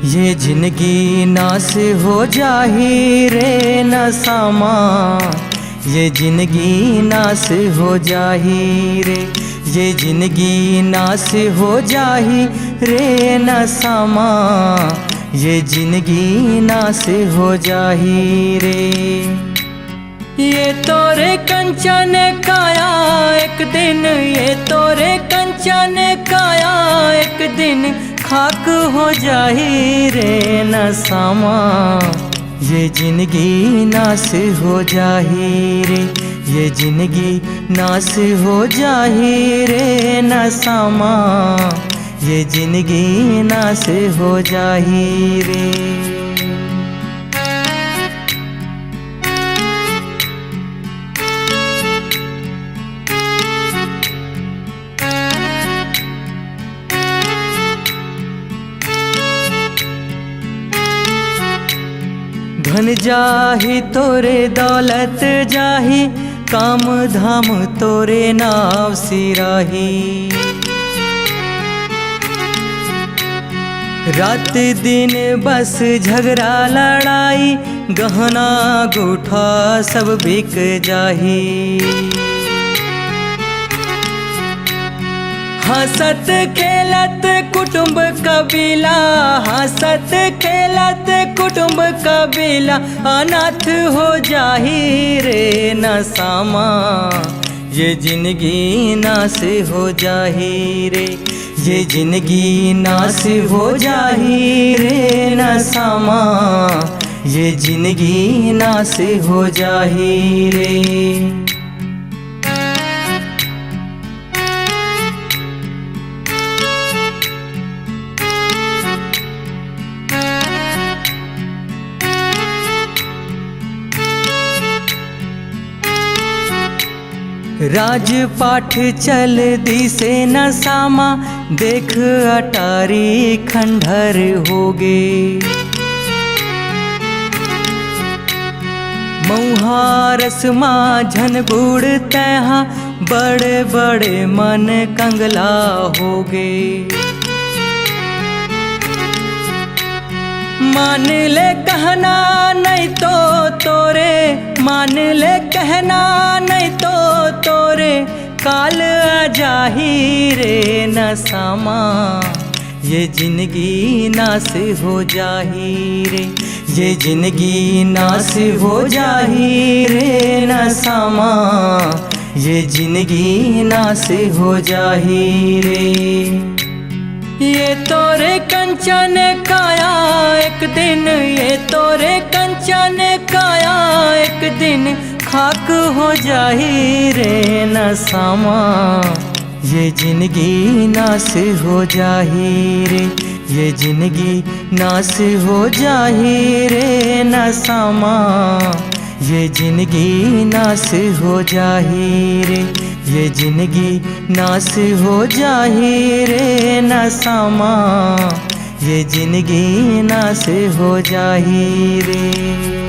ये जिंदगी नास हो जाही रे नसामा, ये जिंदगी नास हो जाही रे, ये जिंदगी नास हो जाही रे नसामा, ये जिंदगी नास हो जाही रे। ये तोरे कंचन काया एक दिन, ये तोरे कंचन काया एक दिन खाक हो जाही रे नसामा, ये जिंदगी नास हो जाही रे, ये जिंदगी नास हो जाही रे नसामा, ये जिंदगी नास हो जाही रे। धन जाही तोरे दौलत जाही, काम धाम तोरे नाव सिराही, रात दिन बस झगड़ा लड़ाई, गहना गूठा सब बिक जाही। हंसत खेलत कुटुंब कबीला, हंसत खेलत कुटुंब कबीला अनाथ हो जाही रे नसामा, ये जिंदगी नास हो जाही रे, ये जिंदगी नास हो जाही रे नसामा, ये जिंदगी नास हो जाही रे। राजपाठ चल दिसे नसामा, देख अटारी खंडहर होगे। मऊहारस माँ झन बूढ़ तैहा, बड़े बड़े मन कंगला होगे। मान ले कहना नहीं तो तोरे, मान ले कहना नहीं तो तोरे काल आ जाही रे नसामा, ये जिंदगी नास हो जाही रे, ये जिंदगी नास हो जाही रे नसामा, ये जिंदगी नास हो जाही रे। ये तोरे कंचन काया एक दिन, ये तोरे कंचन काया एक दिन खाक हो जाही रे नसामा, ये जिंदगी नास हो जाही रे, ये जिंदगी नास हो जाही रे नसामा, ये जिंदगी नास हो जाही रे, ये जिंदगी नास हो जाही रे नसामा, ये जिंदगी नास हो जाही रे।